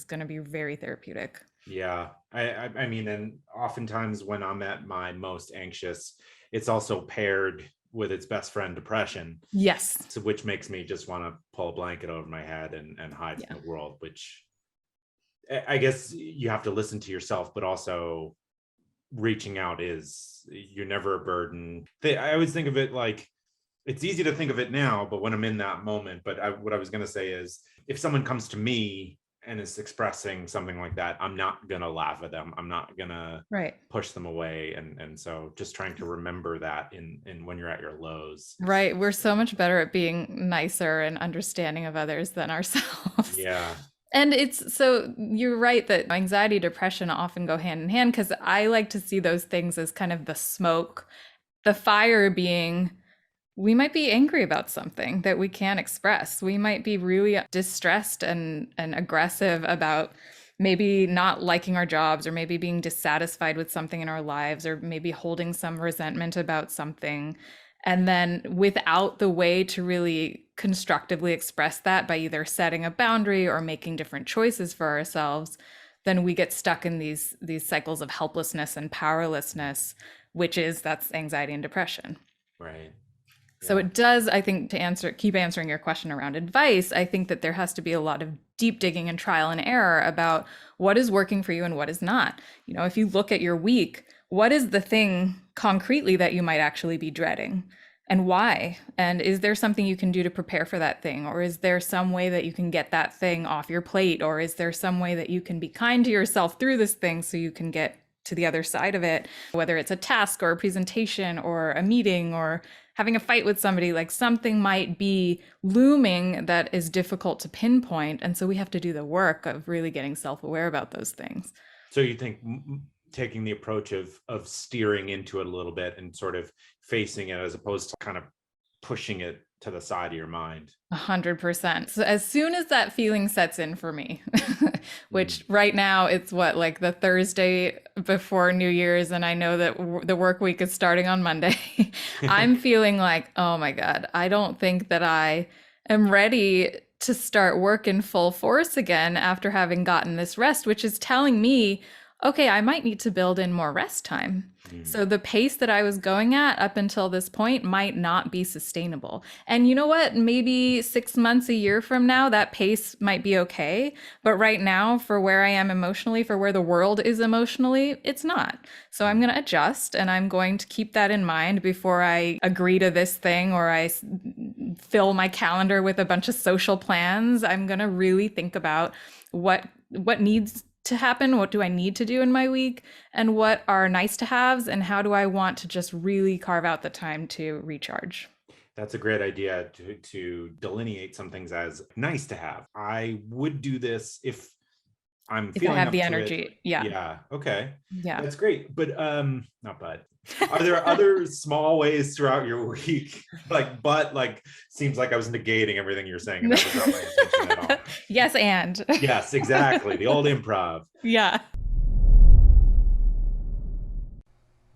B: going to be very therapeutic.
C: Yeah. I mean, and oftentimes when I'm at my most anxious, it's also paired with its best friend, depression.
B: Yes.
C: So which makes me just want to pull a blanket over my head and hide
B: Yeah.
C: from the world, which I guess you have to listen to yourself, but also reaching out you're never a burden. I always think of it like, it's easy to think of it now, but when I'm in that moment, what I was going to say is, if someone comes to me and is expressing something like that, I'm not going to laugh at them. I'm not going to push them away. And so just trying to remember that in when you're at your lows.
B: Right. We're so much better at being nicer and understanding of others than ourselves.
C: Yeah.
B: And so you're right that anxiety, depression often go hand in hand, because I like to see those things as kind of the smoke, the fire being, we might be angry about something that we can't express. We might be really distressed and aggressive about maybe not liking our jobs, or maybe being dissatisfied with something in our lives, or maybe holding some resentment about something. And then without the way to really constructively express that by either setting a boundary or making different choices for ourselves, then we get stuck in these cycles of helplessness and powerlessness, that's anxiety and depression.
C: Right.
B: So it does, I think, keep answering your question around advice, I think that there has to be a lot of deep digging and trial and error about what is working for you and what is not. If you look at your week, what is the thing concretely that you might actually be dreading, and why? And is there something you can do to prepare for that thing? Or is there some way that you can get that thing off your plate? Or is there some way that you can be kind to yourself through this thing so you can get to the other side of it, whether it's a task or a presentation or a meeting or having a fight with somebody? Like, something might be looming that is difficult to pinpoint. And so we have to do the work of really getting self-aware about those things.
C: So you think taking the approach of steering into it a little bit and sort of facing it, as opposed to kind of pushing it to the side of your mind?
B: 100%. So as soon as that feeling sets in for me, which right now it's like the Thursday before New Year's, and I know that the work week is starting on Monday, I'm feeling like, oh my God, I don't think that I am ready to start work in full force again after having gotten this rest, which is telling me, okay, I might need to build in more rest time. So the pace that I was going at up until this point might not be sustainable. And you know what? Maybe 6 months, a year from now, that pace might be okay. But right now, for where I am emotionally, for where the world is emotionally, it's not. So I'm going to adjust, and I'm going to keep that in mind before I agree to this thing, or I fill my calendar with a bunch of social plans. I'm going to really think about what needs to happen, what do I need to do in my week, and what are nice to haves, and how do I want to just really carve out the time to recharge.
C: That's a great idea, to delineate some things as nice to have. I would do this if I'm
B: If
C: feeling
B: I have
C: up
B: the
C: to
B: energy.
C: it.
B: Yeah.
C: Yeah. Okay.
B: Yeah.
C: That's great. But are there other small ways throughout your week? Seems like I was negating everything you're saying, and that was not my intention at all.
B: Yes, and.
C: Yes, exactly. The old improv.
B: Yeah.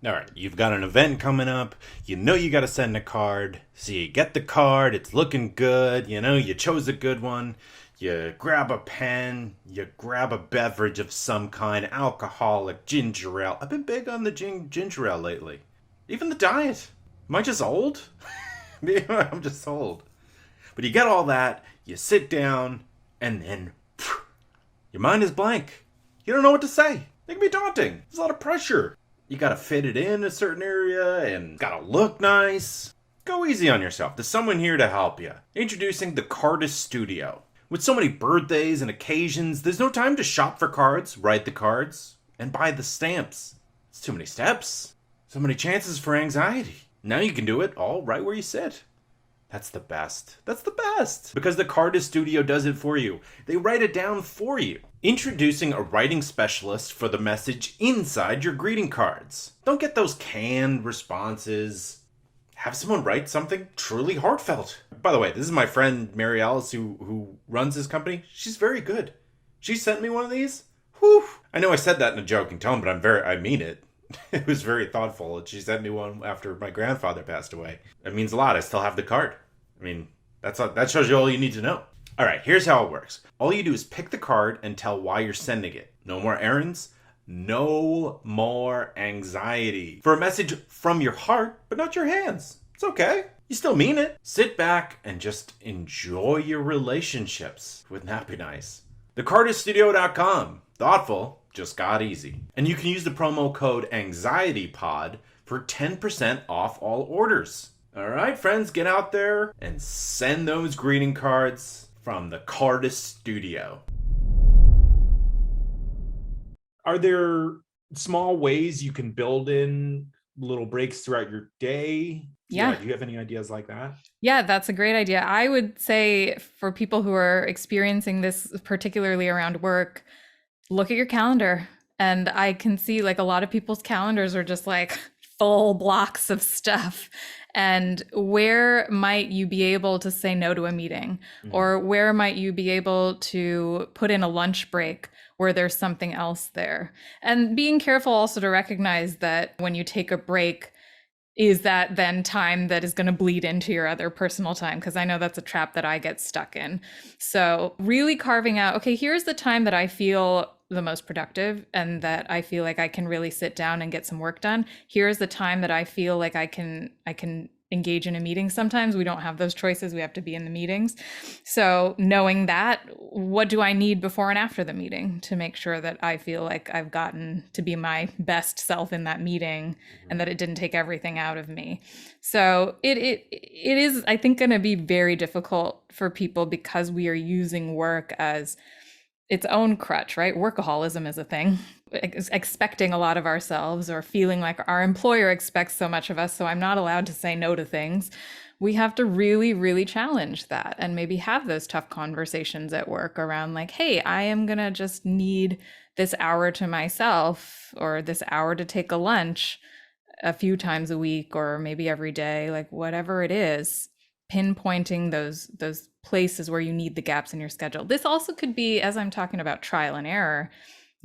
A: All right, you've got an event coming up. You know you got to send a card. So you get the card. It's looking good. You chose a good one. You grab a pen. You grab a beverage of some kind. Alcoholic, ginger ale. I've been big on the ginger ale lately. Even the diet. Am I just old? Maybe I'm just old. But you get all that. You sit down. And then your mind is blank. You don't know what to say. It can be daunting. There's a lot of pressure. You gotta fit it in a certain area and gotta look nice. Go easy on yourself. There's someone here to help you. Introducing the Cardist Studio. With so many birthdays and occasions, there's no time to shop for cards, write the cards, and buy the stamps. It's too many steps. So many chances for anxiety. Now you can do it all right where you sit. That's the best. That's the best. Because the Cardist Studio does it for you. They write it down for you. Introducing a writing specialist for the message inside your greeting cards. Don't get those canned responses. Have someone write something truly heartfelt. By the way, this is my friend Mary Alice who runs this company. She's very good. She sent me one of these. Whew. I know I said that in a joking tone, but I mean it. It was very thoughtful. And she sent me one after my grandfather passed away. It means a lot. I still have the card. I mean, that shows you all you need to know. All right, here's how it works. All you do is pick the card and tell why you're sending it. No more errands. No more anxiety. For a message from your heart, but not your hands. It's okay. You still mean it. Sit back and just enjoy your relationships. Wouldn't that be nice? TheCardistStudio.com. Thoughtful. Just got easy. And you can use the promo code ANXIETYPOD for 10% off all orders. All right, friends, get out there and send those greeting cards from the Cardist Studio.
C: Are there small ways you can build in little breaks throughout your day?
B: Yeah.
C: Do you have any ideas like that?
B: Yeah, that's a great idea. I would say for people who are experiencing this, particularly around work, look at your calendar. And I can see like a lot of people's calendars are just like full blocks of stuff. And where might you be able to say no to a meeting? Or where might you be able to put in a lunch break where there's something else there? And being careful also to recognize that when you take a break, is that then time that is going to bleed into your other personal time? Because I know that's a trap that I get stuck in. So really carving out, okay, here's the time that I feel the most productive and that I feel like I can really sit down and get some work done. Here's the time that I feel like I can engage in a meeting. Sometimes we don't have those choices. We have to be in the meetings. So knowing that, what do I need before and after the meeting to make sure that I feel like I've gotten to be my best self in that meeting and that it didn't take everything out of me. So it is, I think, going to be very difficult for people because we are using work as its own crutch, right? Workaholism is a thing. Expecting a lot of ourselves or feeling like our employer expects so much of us, so I'm not allowed to say no to things. We have to really, really challenge that and maybe have those tough conversations at work around like, hey, I am going to just need this hour to myself or this hour to take a lunch a few times a week or maybe every day, like whatever it is. Pinpointing those places where you need the gaps in your schedule. This also could be, as I'm talking about trial and error,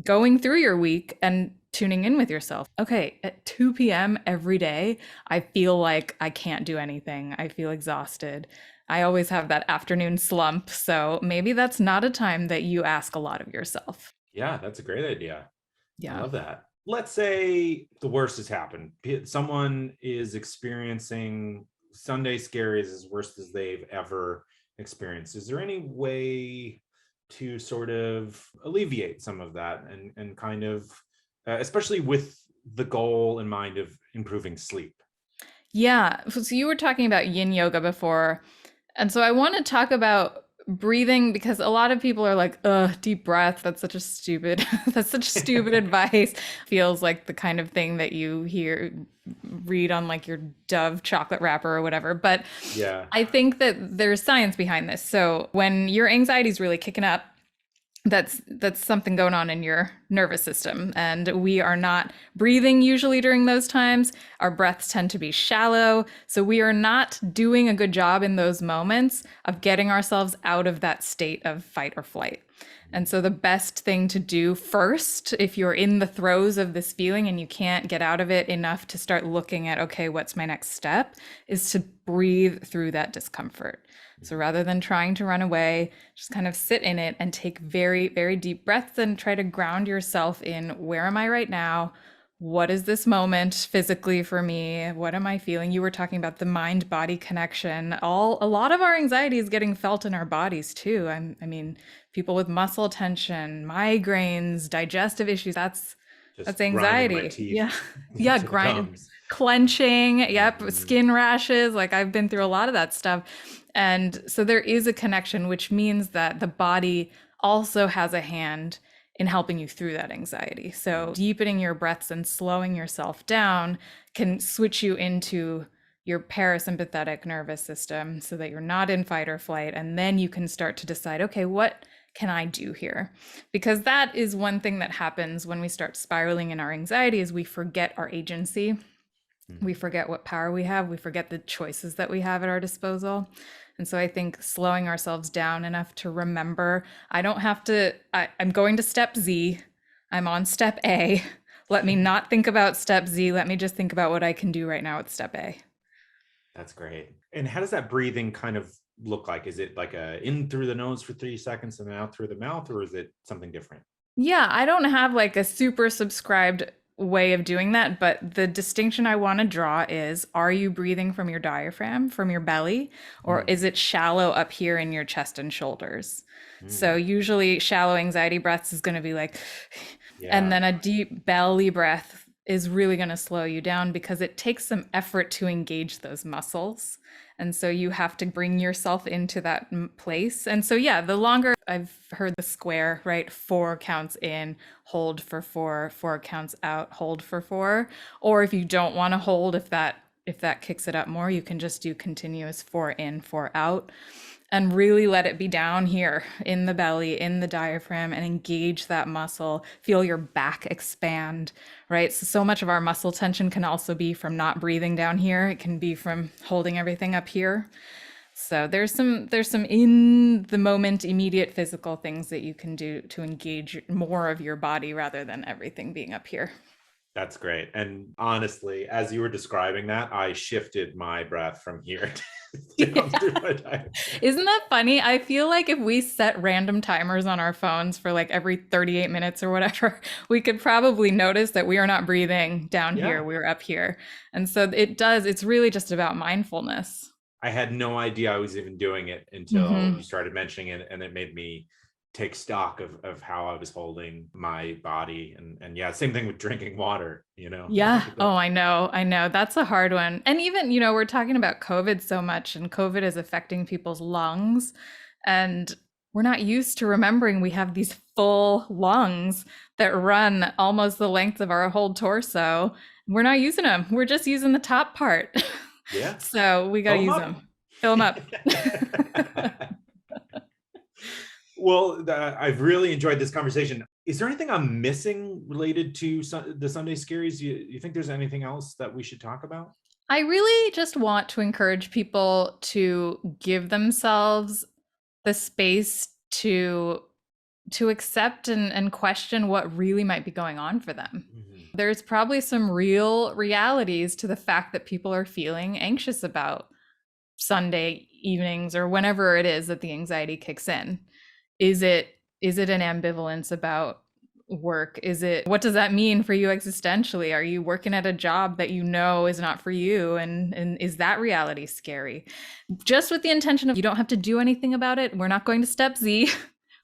B: going through your week and tuning in with yourself. Okay, at 2 p.m. every day, I feel like I can't do anything. I feel exhausted. I always have that afternoon slump. So maybe that's not a time that you ask a lot of yourself.
C: Yeah, that's a great idea.
B: Yeah.
C: I love that. Let's say the worst has happened. Someone is experiencing Sunday Scaries as worst as they've ever experienced. Is there any way to sort of alleviate some of that and kind of, especially with the goal in mind of improving sleep?
B: Yeah. So you were talking about yin yoga before. And so I want to talk about breathing because a lot of people are like, deep breath. That's such stupid advice. Feels like the kind of thing that you read on like your Dove chocolate wrapper or whatever. But
C: yeah,
B: I think that there's science behind this. So when your anxiety is really kicking up, that's something going on in your nervous system, and we are not breathing usually during those times. Our breaths tend to be shallow, so we are not doing a good job in those moments of getting ourselves out of that state of fight or flight. And so the best thing to do first, if you're in the throes of this feeling and you can't get out of it enough to start looking at, okay, what's my next step, is to breathe through that discomfort. So rather than trying to run away, just kind of sit in it and take very, very deep breaths and try to ground yourself in, where am I right now? What is this moment physically for me? What am I feeling? You were talking about the mind-body connection. A lot of our anxiety is getting felt in our bodies too. I mean, people with muscle tension, migraines, digestive issues, that's anxiety. Yeah, clenching, skin rashes. Like I've been through a lot of that stuff. And so there is a connection, which means that the body also has a hand in helping you through that anxiety. So deepening your breaths and slowing yourself down can switch you into your parasympathetic nervous system so that you're not in fight or flight. And then you can start to decide, okay, what can I do here? Because that is one thing that happens when we start spiraling in our anxiety is we forget our agency. We forget what power we have. We forget the choices that we have at our disposal. And so I think slowing ourselves down enough to remember, I don't have to, I'm going to step Z. I'm on step A. Let me not think about step Z. Let me just think about what I can do right now with step A.
C: That's great. And how does that breathing kind of look like? Is it like a in through the nose for 3 seconds and then out through the mouth, or is it something different?
B: Yeah, I don't have like a super subscribed way of doing that, but the distinction I want to draw is, are you breathing from your diaphragm, from your belly, or
C: Mm,
B: is it shallow up here in your chest and shoulders? So
C: mm,
B: usually shallow anxiety breaths is going to be like, and
C: yeah,
B: then a deep belly breath is really going to slow you down because it takes some effort to engage those muscles. And so you have to bring yourself into that place. And so, yeah, the longer I've heard the square, right? 4 counts in, hold for 4, 4 counts out, hold for 4. Or if you don't want to hold, if that kicks it up more, you can just do continuous 4 in, 4 out and really let it be down here in the belly, in the diaphragm, and engage that muscle. Feel your back expand, right? So much of our muscle tension can also be from not breathing down here. It can be from holding everything up here. So there's some in the moment immediate physical things that you can do to engage more of your body rather than everything being up here.
C: that's great. And honestly, as you were describing that, I shifted my breath from here down through my diaphragm.
B: Isn't that funny? I feel like if we set random timers on our phones for like every 38 minutes or whatever, we could probably notice that we are not breathing down here,
C: Yeah.
B: we're up here. And so it's really just about mindfulness.
C: I had no idea I was even doing it until
B: Hmm.
C: you started mentioning it, and it made me take stock of how I was holding my body. And yeah, same thing with drinking water,
B: Yeah. Oh, I know. I know. That's a hard one. And even, we're talking about COVID so much, and COVID is affecting people's lungs. And we're not used to remembering we have these full lungs that run almost the length of our whole torso. We're not using them. We're just using the top part.
C: Yeah.
B: So we got to
C: Fill 'em
B: use
C: up.
B: them. Fill them up.
C: Well, I've really enjoyed this conversation. Is there anything I'm missing related to the Sunday Scaries? You think there's anything else that we should talk about?
B: I really just want to encourage people to give themselves the space to accept and question what really might be going on for them.
C: Mhm.
B: There's probably some real realities to the fact that people are feeling anxious about Sunday evenings or whenever it is that the anxiety kicks in. Is it an ambivalence about work? What does that mean for you existentially? Are you working at a job that you know is not for you? And is that reality scary? Just with the intention of you don't have to do anything about it. We're not going to step Z.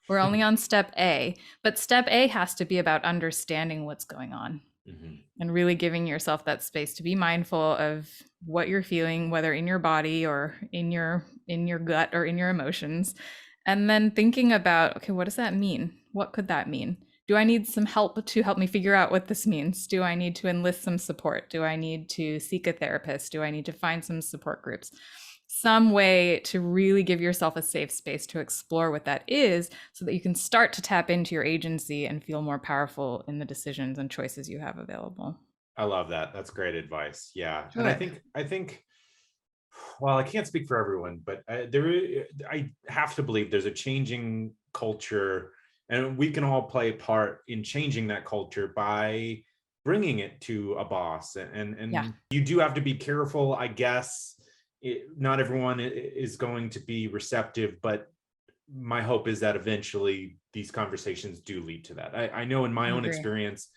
B: We're only on step A. But step A has to be about understanding what's going on
C: Mhm.
B: and really giving yourself that space to be mindful of what you're feeling, whether in your body or in your gut or in your emotions, and then thinking about, okay, what does that mean? What could that mean? Do I need some help to help me figure out what this means? Do I need to enlist some support? Do I need to seek a therapist? Do I need to find some support groups? Some way to really give yourself a safe space to explore what that is so that you can start to tap into your agency and feel more powerful in the decisions and choices you have available.
C: I love that. That's great advice. Yeah, and I
B: Good.
C: think I think well, I can't speak for everyone, but I have to believe there's a changing culture, and we can all play a part in changing that culture by bringing it to a boss. And
B: Yeah,
C: you do have to be careful, I guess. Not everyone is going to be receptive, but my hope is that eventually these conversations do lead to that. I know in my
B: I
C: own
B: agree.
C: experience,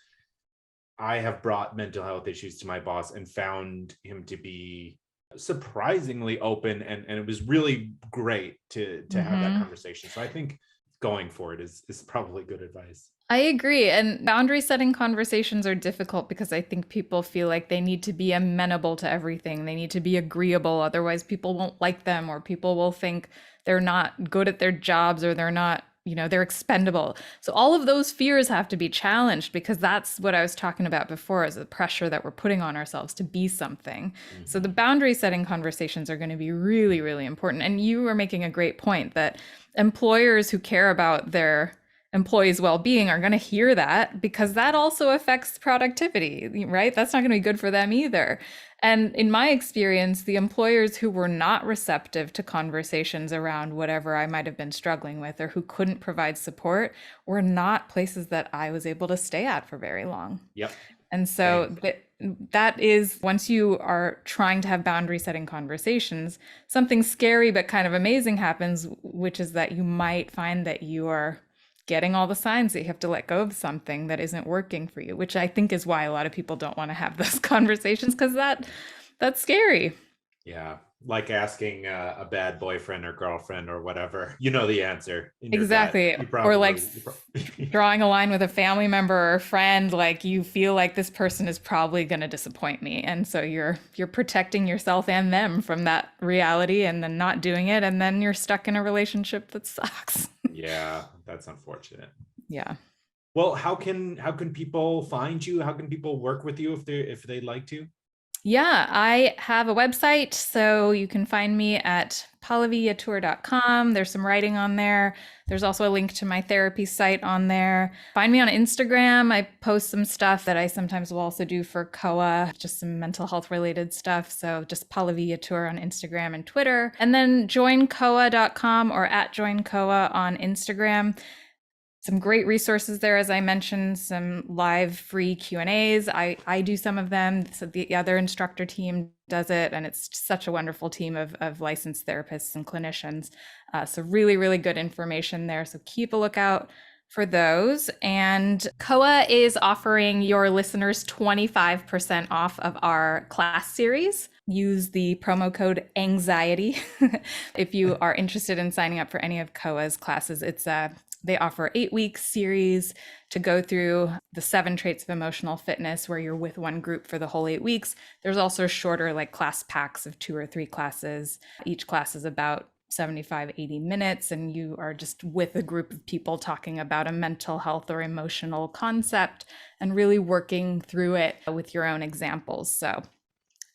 C: I have brought mental health issues to my boss and found him to be surprisingly open, and it was really great to have that
B: Hmm.
C: conversation. So I think going for it is probably good advice.
B: I agree. And boundary setting conversations are difficult because I think people feel like they need to be amenable to everything. They need to be agreeable. Otherwise, people won't like them, or people will think they're not good at their jobs, or they're not they're expendable. So all of those fears have to be challenged, because that's what I was talking about before, is the pressure that we're putting on ourselves to be something. So the
C: Mhm.
B: boundary setting conversations are going to be really, really important. And you were making a great point that employers who care about their employees' well-being are going to hear that, because that also affects productivity, right? That's not going to be good for them either. And in my experience, the employers who were not receptive to conversations around whatever I might have been struggling with, or who couldn't provide support, were not places that I was able to stay at for very long.
C: Yep.
B: And
C: Same.
B: so that is, once you are trying to have boundary setting conversations, something scary but kind of amazing happens, which is that you might find that you are getting all the signs that you have to let go of something that isn't working for you, which I think is why a lot of people don't want to have those conversations, because that's scary.
C: Yeah. Like asking a bad boyfriend or girlfriend or whatever, you know the answer in your gut.
B: Exactly.
C: You
B: Or like
C: probably,
B: drawing a line with a family member or a friend, like you feel like this person is probably going to disappoint me. And so you're protecting yourself and them from that reality, and then not doing it, and then you're stuck in a relationship that sucks.
C: yeah, that's unfortunate.
B: Yeah.
C: Well, how can people find you? How can people work with you if they'd like to?
B: Yeah, I have a website, so you can find me at pallaviyetur.com. There's some writing on there. There's also a link to my therapy site on there. Find me on Instagram. I post some stuff that I sometimes will also do for COA, just some mental health related stuff. So just Pallavi Yetur on Instagram and Twitter. And then joincoa.com or at joincoa on Instagram. Some great resources there, as I mentioned, some live free Q&As. I do some of them, so the other instructor team does it, and it's such a wonderful team of licensed therapists and clinicians. So really, really good information there. So keep a lookout for those. And COA is offering your listeners 25% off of our class series. Use the promo code anxiety if you are interested in signing up for any of COA's classes. They offer 8-week series to go through the 7 traits of emotional fitness, where you're with one group for the whole 8 weeks. There's also shorter, like, class packs of 2 or 3 classes. Each class is about 75-80 minutes, and you are just with a group of people talking about a mental health or emotional concept and really working through it with your own examples. So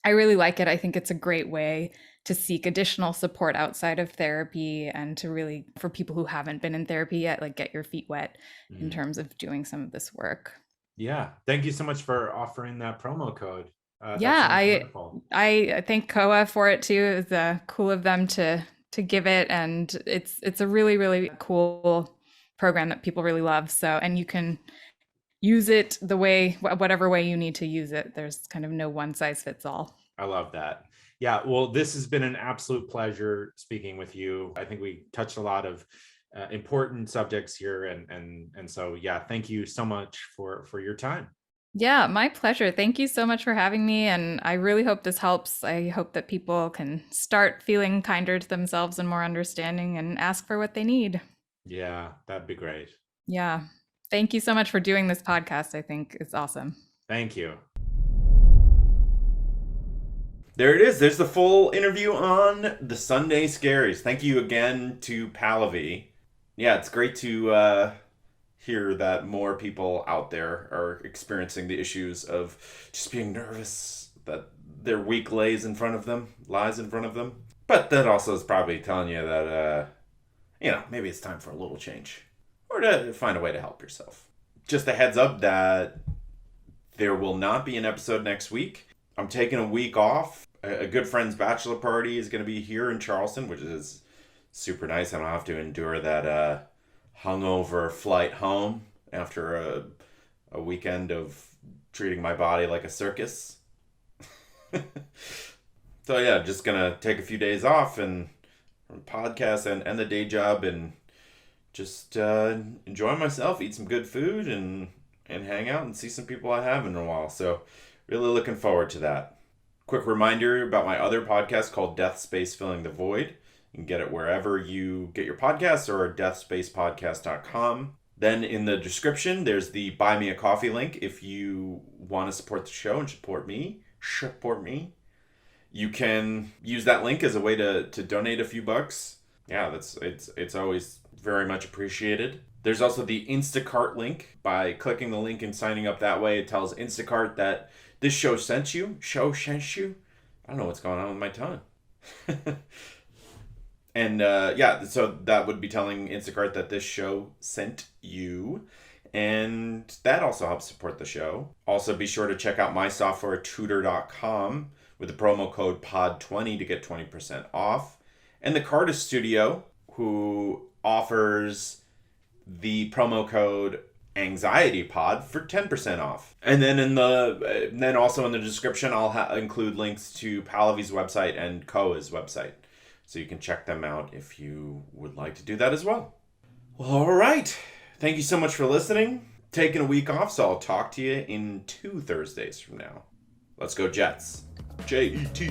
B: I really like it. I think it's a great way to seek additional support outside of therapy, and to really, for people who haven't been in therapy yet, like, get your feet wet in
C: Mm.
B: terms of doing some of this work.
C: Yeah. Thank you so much for offering that promo code. That
B: Yeah,
C: sounds wonderful.
B: I thank COA for it too. It's cool of them to give it, and it's a really, really cool program that people really love. So, and you can use it the way, whatever way you need to use it. There's kind of no one size fits all.
C: I love that. Yeah, well, this has been an absolute pleasure speaking with you. I think we touched a lot of important subjects here, and so yeah, thank you so much for your time.
B: Yeah, my pleasure. Thank you so much for having me. And I really hope this helps. I hope that people can start feeling kinder to themselves and more understanding, and ask for what they need.
C: Yeah, that'd be great.
B: Yeah. Thank you so much for doing this podcast. I think it's awesome.
C: Thank you.
A: There it is. There's the full interview on the Sunday Scaries. Thank you again to Pallavi. Yeah, it's great to hear that more people out there are experiencing the issues of just being nervous that their week lies in front of them. But that also is probably telling you that, maybe it's time for a little change, or to find a way to help yourself. Just a heads up that there will not be an episode next week. I'm taking a week off. A good friend's bachelor party is going to be here in Charleston, which is super nice. I don't have to endure that hungover flight home after a weekend of treating my body like a circus. So yeah, just going to take a few days off and podcast and the day job, and just enjoy myself, eat some good food, and hang out and see some people I haven't in a while. So really looking forward to that. Quick reminder about my other podcast called Death Space Filling the Void. You can get it wherever you get your podcasts, or deathspacepodcast.com. Then in the description, there's the Buy Me a Coffee link if you want to support the show and support me. You can use that link as a way to donate a few bucks. Yeah, it's always very much appreciated. There's also the Instacart link. By clicking the link and signing up that way, it tells Instacart that this show sent you. Show sent you. I don't know what's going on with my tongue. And yeah, so that would be telling Instacart that this show sent you. And that also helps support the show. Also, be sure to check out mysoftwaretutor.com with the promo code POD20 to get 20% off. And the Carta Studio, who offers the promo code AnxietyPod for 10% off. And then then also in the description, I'll include links to Pallavi's website and Koa's website, so you can check them out if you would like to do that as well. Well, all right. Thank you so much for listening. Taking a week off, so I'll talk to you in 2 Thursdays from now. Let's go Jets. Jets.